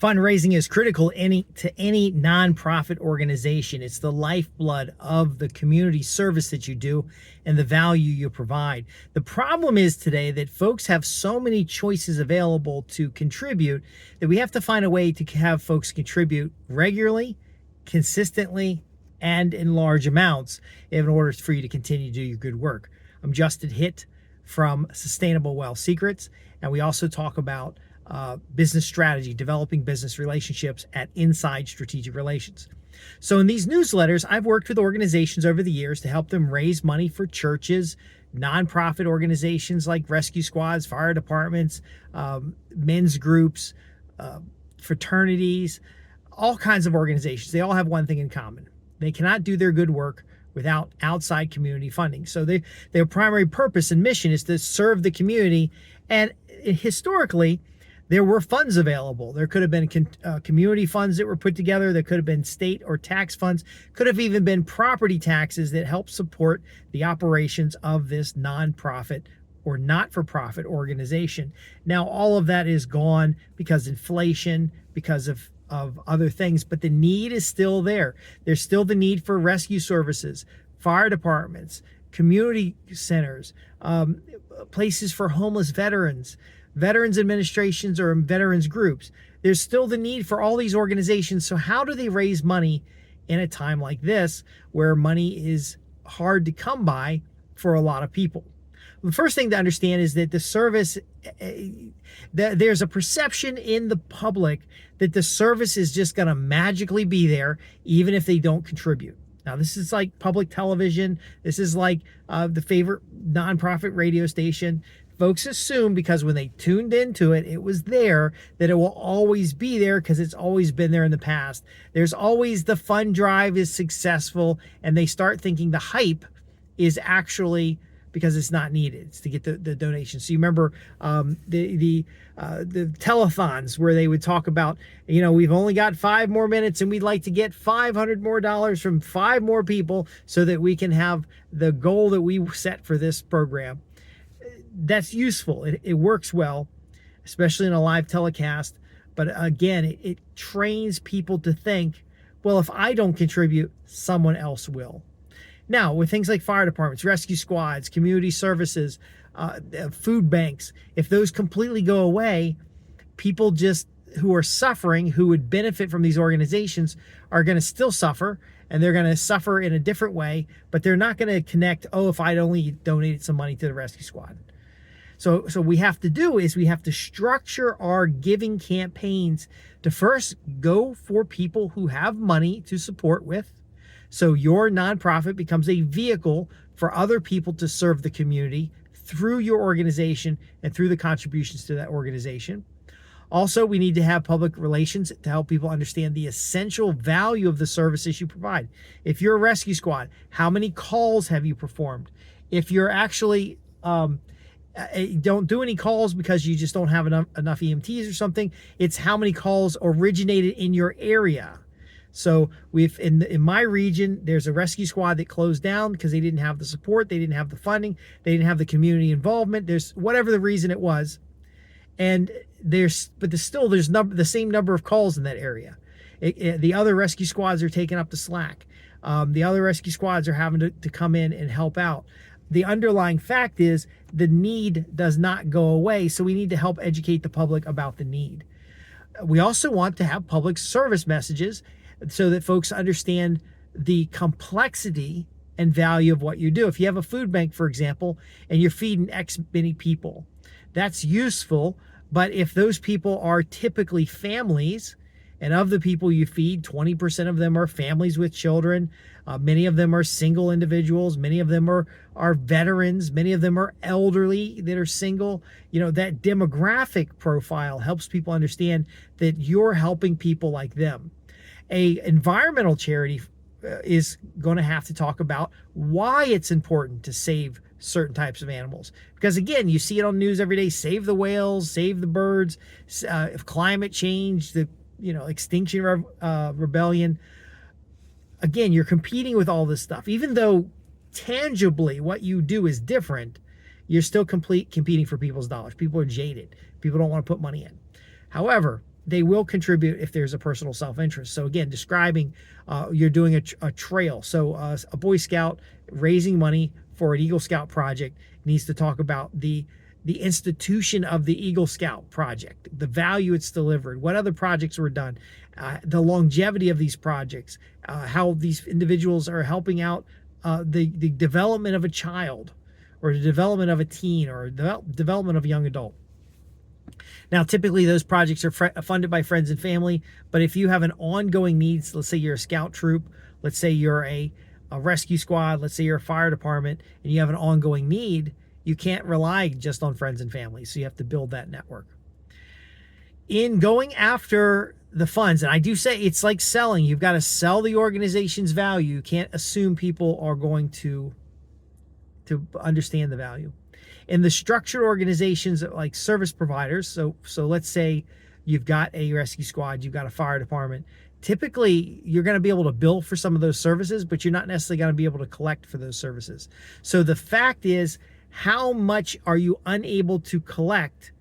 Fundraising is critical to any nonprofit organization. It's the lifeblood of the community service that you do and the value you provide. The problem is today that folks have so many choices available to contribute that we have to find a way to have folks contribute regularly, consistently, and in large amounts in order for you to continue to do your good work. I'm Justin Hitt from Sustainable Wealth Secrets, and we also talk about business strategy, developing business relationships at Inside Strategic Relations. So in these newsletters, I've worked with organizations over the years to help them raise money for churches, nonprofit organizations like rescue squads, fire departments, men's groups, fraternities, all kinds of organizations. They all have one thing in common. They cannot do their good work without outside community funding. So their primary purpose and mission is to serve the community. And historically, there were funds available. There could have been community funds that were put together. There could have been state or tax funds. Could have even been property taxes that help support the operations of this nonprofit or not-for-profit organization. Now, all of that is gone because inflation, because of other things, but the need is still there. There's still the need for rescue services, fire departments, community centers, places for homeless veterans, veterans administrations or veterans groups. There's still the need for all these organizations. So how do they raise money in a time like this where money is hard to come by for a lot of people? The first thing to understand is that the service, there's a perception in the public that the service is just going to magically be there even if they don't contribute. Now, this is like public television. This is like the favorite nonprofit radio station. Folks assume because when they tuned into it, it was there, that it will always be there because it's always been there in the past. There's always the fund drive is successful, and they start thinking the hype is actually because it's not needed. It's to get the donations. So you remember the telethons where they would talk about, we've only got 5 more minutes and we'd like to get $500 more from 5 more people so that we can have the goal that we set for this program. That's useful. It works well, especially in a live telecast. But again, it trains people to think, well, if I don't contribute, someone else will. Now, with things like fire departments, rescue squads, community services, food banks, if those completely go away, people just who are suffering, who would benefit from these organizations, are going to still suffer, and they're going to suffer in a different way, but they're not going to connect, if I'd only donated some money to the rescue squad. So what we have to do is we have to structure our giving campaigns to first go for people who have money to support with. So your nonprofit becomes a vehicle for other people to serve the community through your organization and through the contributions to that organization. Also, we need to have public relations to help people understand the essential value of the services you provide. If you're a rescue squad, how many calls have you performed? If you're actually don't do any calls because you just don't have enough EMTs or something, it's how many calls originated in your area. So in my region, there's a rescue squad that closed down because they didn't have the support, they didn't have the funding, they didn't have the community involvement. There's whatever the reason it was, and there's the same number of calls in that area. The other rescue squads are taking up the slack. The other rescue squads are having to come in and help out. The underlying fact is the need does not go away, so we need to help educate the public about the need. We also want to have public service messages so that folks understand the complexity and value of what you do. If you have a food bank, for example, and you're feeding X many people, that's useful. But if those people are typically families, and of the people you feed, 20% of them are families with children, many of them are single individuals, many of them are veterans, many of them are elderly that are single. That demographic profile helps people understand that you're helping people like them. A environmental charity is going to have to talk about why it's important to save certain types of animals. Because again, you see it on the news every day, save the whales, save the birds, if climate change, the Extinction Rebellion. Again, you're competing with all this stuff. Even though tangibly what you do is different, you're still competing for people's dollars. People are jaded. People don't want to put money in. However, they will contribute if there's a personal self-interest. So again, describing you're doing a trail. So a Boy Scout raising money for an Eagle Scout project needs to talk about the institution of the Eagle Scout project, the value it's delivered, what other projects were done, the longevity of these projects, how these individuals are helping out the development of a child, or the development of a teen, or development of a young adult. Now, typically those projects are funded by friends and family, but if you have an ongoing needs, let's say you're a scout troop, let's say you're a rescue squad, let's say you're a fire department, and you have an ongoing need, you can't rely just on friends and family. So you have to build that network. In going after the funds, and I do say it's like selling, you've got to sell the organization's value. You can't assume people are going to understand the value. In the structured organizations like service providers, so let's say you've got a rescue squad, you've got a fire department, typically you're going to be able to bill for some of those services, but you're not necessarily going to be able to collect for those services. So the fact is, how much are you unable to collect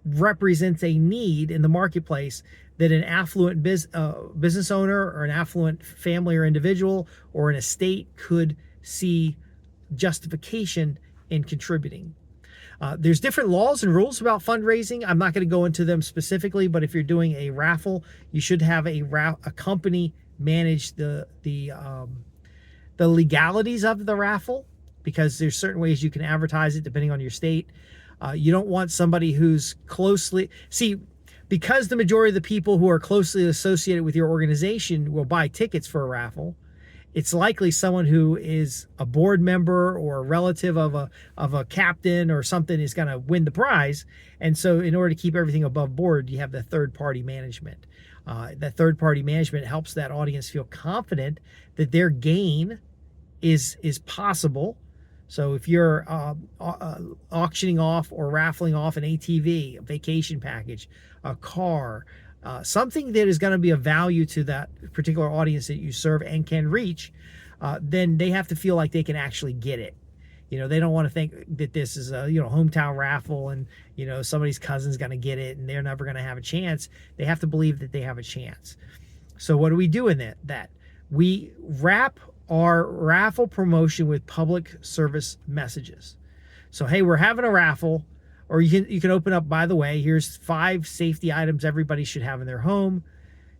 represents a need in the marketplace that an affluent business owner, or an affluent family or individual, or an estate could see justification in contributing. There's different laws and rules about fundraising. I'm not going to go into them specifically, but if you're doing a raffle, you should have a company manage the legalities of the raffle, because there's certain ways you can advertise it depending on your state. You don't want somebody who's because the majority of the people who are closely associated with your organization will buy tickets for a raffle. It's likely someone who is a board member or a relative of a captain or something is going to win the prize. And so in order to keep everything above board, you have the third-party management. That third-party management helps that audience feel confident that their gain is possible. So if you're auctioning off or raffling off an ATV, a vacation package, a car, something that is going to be of value to that particular audience that you serve and can reach, then they have to feel like they can actually get it. They don't want to think that this is a hometown raffle and somebody's cousin's going to get it and they're never going to have a chance. They have to believe that they have a chance. So what do we do in that? We wrap our raffle promotion with public service messages. So hey, we're having a raffle. Or you can open up, by the way, here's 5 safety items everybody should have in their home.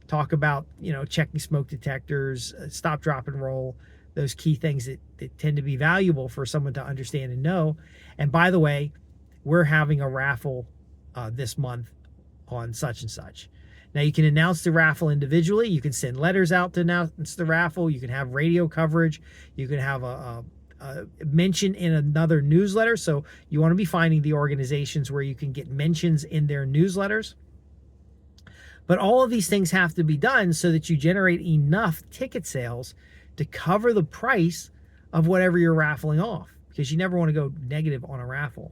Talk about, checking smoke detectors, stop, drop, and roll, those key things that tend to be valuable for someone to understand and know. And by the way, we're having a raffle this month on such and such. Now, you can announce the raffle individually. You can send letters out to announce the raffle. You can have radio coverage. You can have a mention in another newsletter. So you want to be finding the organizations where you can get mentions in their newsletters. But all of these things have to be done so that you generate enough ticket sales to cover the price of whatever you're raffling off, because you never want to go negative on a raffle.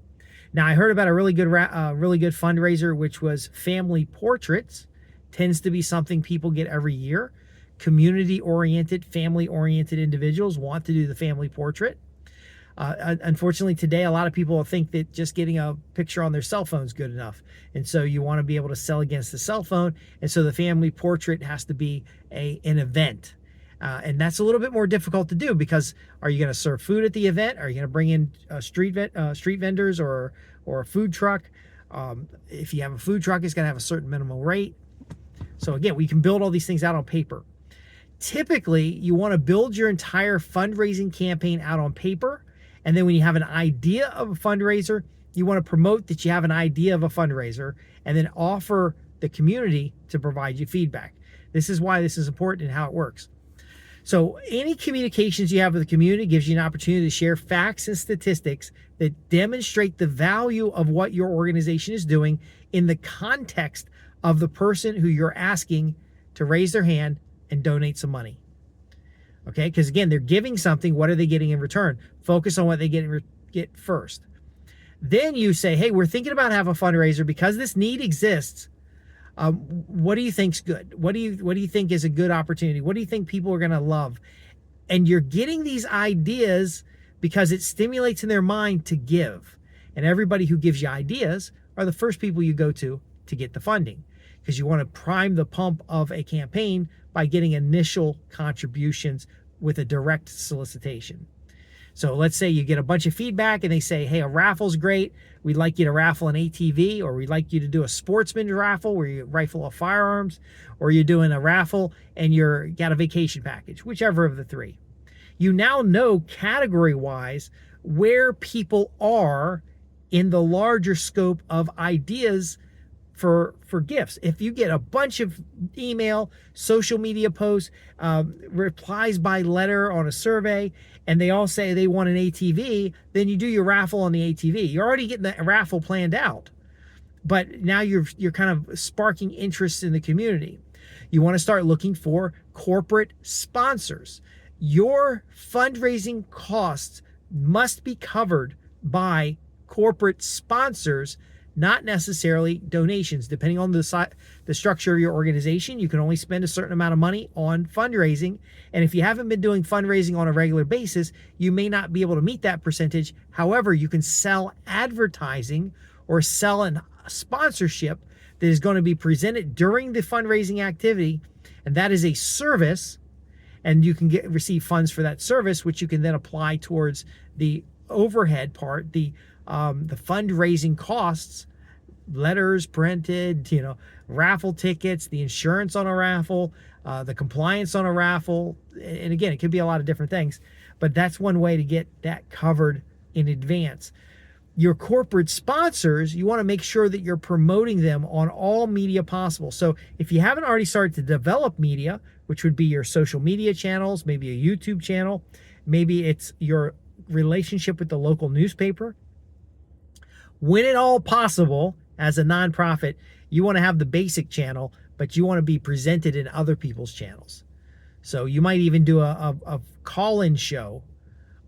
Now, I heard about a really good fundraiser, which was family portraits. Tends to be something people get every year. Community-oriented, family-oriented individuals want to do the family portrait. Unfortunately, today, a lot of people think that just getting a picture on their cell phone is good enough. And so you want to be able to sell against the cell phone. And so the family portrait has to be an event. And that's a little bit more difficult to do, because are you going to serve food at the event? Are you going to bring in street vendors or a food truck? If you have a food truck, it's going to have a certain minimum rate. So again, we can build all these things out on paper. Typically, you want to build your entire fundraising campaign out on paper. And then when you have an idea of a fundraiser, you want to promote that you have an idea of a fundraiser and then offer the community to provide you feedback. This is why this is important and how it works. So any communications you have with the community gives you an opportunity to share facts and statistics that demonstrate the value of what your organization is doing in the context of the person who you're asking to raise their hand and donate some money. Okay, because again, they're giving something. What are they getting in return? Focus on what they get first. Then you say, hey, we're thinking about having a fundraiser because this need exists. What do you think's good? What do you think is a good opportunity? What do you think people are going to love? And you're getting these ideas because it stimulates in their mind to give. And everybody who gives you ideas are the first people you go to get the funding. because you want to prime the pump of a campaign by getting initial contributions with a direct solicitation. So let's say you get a bunch of feedback and they say, hey, a raffle's great. We'd like you to raffle an ATV, or we'd like you to do a sportsman raffle where you rifle off firearms, or you're doing a raffle and you're got a vacation package, whichever of the three. You now know category-wise where people are in the larger scope of ideas for gifts. If you get a bunch of email, social media posts, replies by letter on a survey, and they all say they want an ATV, then you do your raffle on the ATV. You're already getting the raffle planned out, but now you're kind of sparking interest in the community. You want to start looking for corporate sponsors. Your fundraising costs must be covered by corporate sponsors, not necessarily donations. Depending on the structure of your organization, you can only spend a certain amount of money on fundraising. And if you haven't been doing fundraising on a regular basis, you may not be able to meet that percentage. However, you can sell advertising or sell a sponsorship that is going to be presented during the fundraising activity. And that is a service. And you can receive funds for that service, which you can then apply towards the overhead part, the fundraising costs, letters printed, raffle tickets, the insurance on a raffle, the compliance on a raffle. And again, it could be a lot of different things, but that's one way to get that covered in advance. Your corporate sponsors, you want to make sure that you're promoting them on all media possible. So if you haven't already started to develop media, which would be your social media channels, maybe a YouTube channel, maybe it's your relationship with the local newspaper, when at all possible, as a nonprofit, you want to have the basic channel, but you want to be presented in other people's channels. So you might even do a call-in show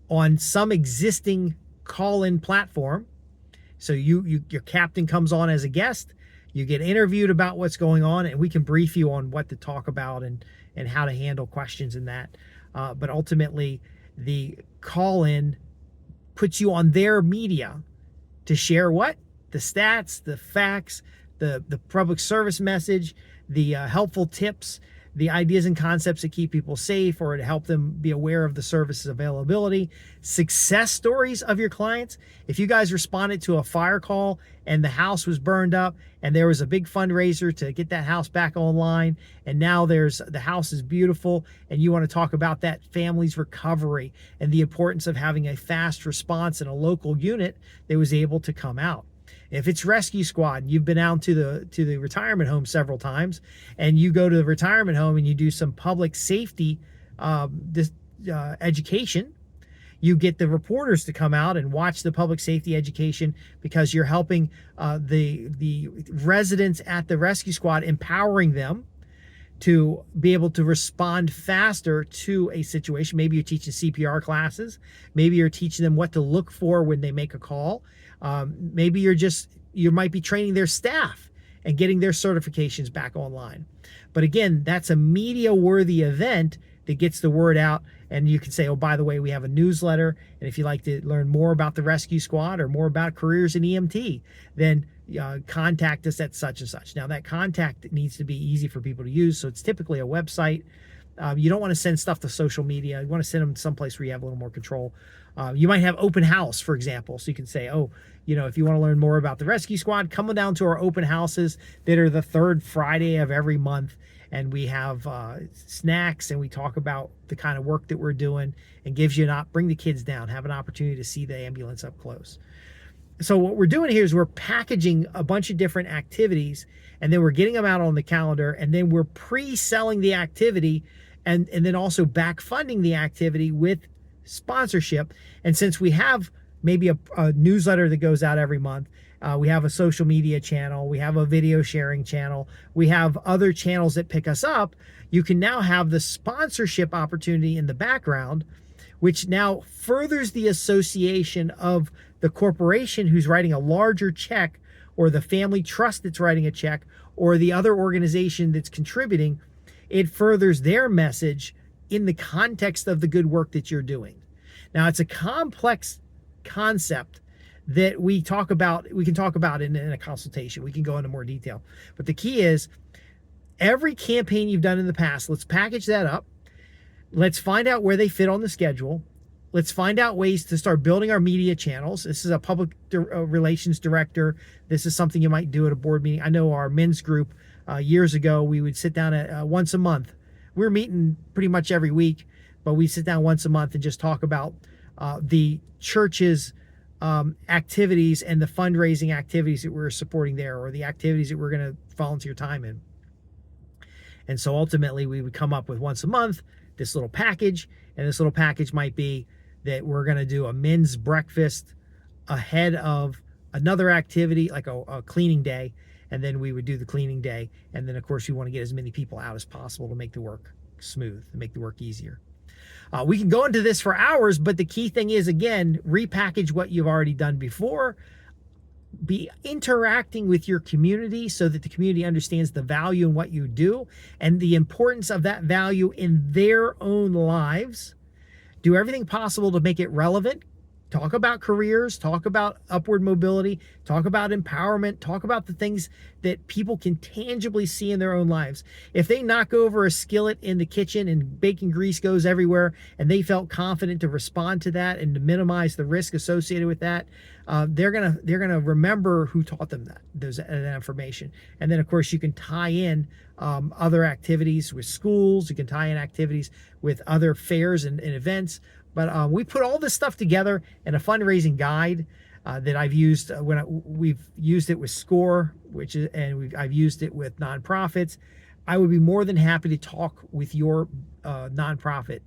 on some existing call-in platform. So your captain comes on as a guest, you get interviewed about what's going on, and we can brief you on what to talk about and how to handle questions in that. But ultimately, the call-in puts you on their media to share what? The stats, the facts, the public service message, the helpful tips, the ideas and concepts that keep people safe or to help them be aware of the service's availability, success stories of your clients. If you guys responded to a fire call and the house was burned up and there was a big fundraiser to get that house back online, and now the house is beautiful, and you want to talk about that family's recovery and the importance of having a fast response in a local unit that was able to come out. If it's rescue squad, you've been out to the retirement home several times, and you go to the retirement home and you do some public safety education, you get the reporters to come out and watch the public safety education because you're helping the residents at the rescue squad, empowering them to be able to respond faster to a situation. Maybe you're teaching CPR classes. Maybe you're teaching them what to look for when they make a call. Maybe you might be training their staff and getting their certifications back online. But again, that's a media-worthy event that gets the word out. And you can say, oh, by the way, we have a newsletter. And if you'd like to learn more about the rescue squad or more about careers in EMT, then contact us at such and such. Now, that contact needs to be easy for people to use. So it's typically a website. You don't want to send stuff to social media. You want to send them someplace where you have a little more control. You might have open house, for example. So you can say, oh, if you want to learn more about the rescue squad, come on down to our open houses that are the third Friday of every month. And we have snacks, and we talk about the kind of work that we're doing, and gives you bring the kids down, have an opportunity to see the ambulance up close. So what we're doing here is we're packaging a bunch of different activities, and then we're getting them out on the calendar, and then we're pre-selling the activity, and then also back funding the activity with sponsorship. And since we have maybe a newsletter that goes out every month, we have a social media channel, we have a video sharing channel, we have other channels that pick us up, you can now have the sponsorship opportunity in the background, which now furthers the association of the corporation who's writing a larger check, or the family trust that's writing a check, or the other organization that's contributing. It furthers their message in the context of the good work that you're doing. Now, it's a complex concept that we can talk about in a consultation. We can go into more detail. But the key is every campaign you've done in the past, let's package that up. Let's find out where they fit on the schedule. Let's find out ways to start building our media channels. This is a public relations director. This is something you might do at a board meeting. I know our men's group years ago, we would sit down at once a month. We were meeting pretty much every week, but we sit down once a month and just talk about the church's activities and the fundraising activities that we're supporting there, or the activities that we're going to volunteer time in. And so ultimately we would come up with once a month this little package, and this little package might be that we're going to do a men's breakfast ahead of another activity, like a cleaning day, and then we would do the cleaning day. And then of course we want to get as many people out as possible to make the work smooth, to make the work easier. We can go into this for hours, but the key thing is, again, repackage what you've already done before. Be interacting with your community so that the community understands the value in what you do and the importance of that value in their own lives. Do everything possible to make it relevant. Talk about careers, talk about upward mobility, talk about empowerment, talk about the things that people can tangibly see in their own lives. If they knock over a skillet in the kitchen and bacon grease goes everywhere, and they felt confident to respond to that and to minimize the risk associated with that, they're gonna remember who taught them that information. And then of course you can tie in other activities with schools. You can tie in activities with other fairs and events. But we put all this stuff together in a fundraising guide that I've used we've used it with SCORE, I've used it with nonprofits. I would be more than happy to talk with your nonprofit,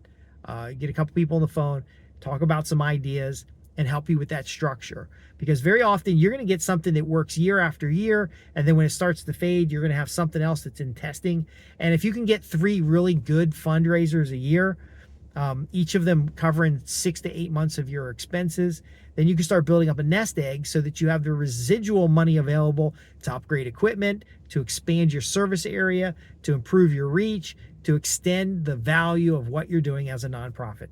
get a couple people on the phone, talk about some ideas, and help you with that structure. Because very often you're going to get something that works year after year, and then when it starts to fade, you're going to have something else that's in testing. And if you can get 3 really good fundraisers a year, each of them covering 6 to 8 months of your expenses, then you can start building up a nest egg so that you have the residual money available to upgrade equipment, to expand your service area, to improve your reach, to extend the value of what you're doing as a nonprofit.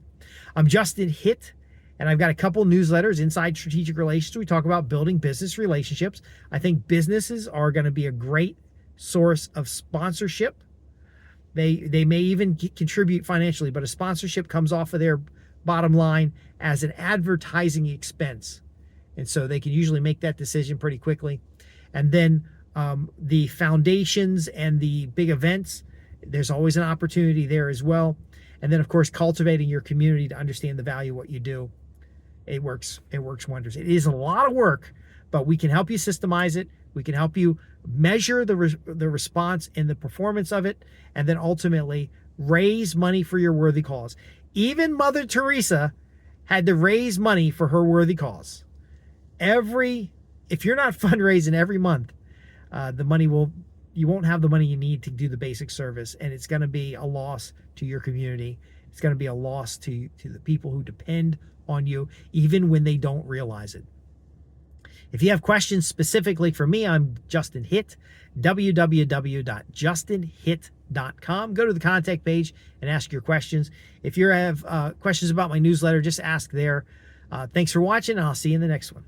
I'm Justin Hitt, and I've got a couple newsletters, Inside Strategic Relations. We talk about building business relationships. I think businesses are going to be a great source of sponsorship. They may even contribute financially, but a sponsorship comes off of their bottom line as an advertising expense. And so they can usually make that decision pretty quickly. And then the foundations and the big events, there's always an opportunity there as well. And then, of course, cultivating your community to understand the value of what you do. It works wonders. It is a lot of work, but we can help you systemize it. We can help you measure the response and the performance of it, and then ultimately raise money for your worthy cause. Even Mother Teresa had to raise money for her worthy cause. If you're not fundraising every month, you won't have the money you need to do the basic service, and it's going to be a loss to your community. It's going to be a loss to the people who depend on you, even when they don't realize it. If you have questions specifically for me, I'm Justin Hitt, www.justinhitt.com. Go to the contact page and ask your questions. If you have questions about my newsletter, just ask there. Thanks for watching, and I'll see you in the next one.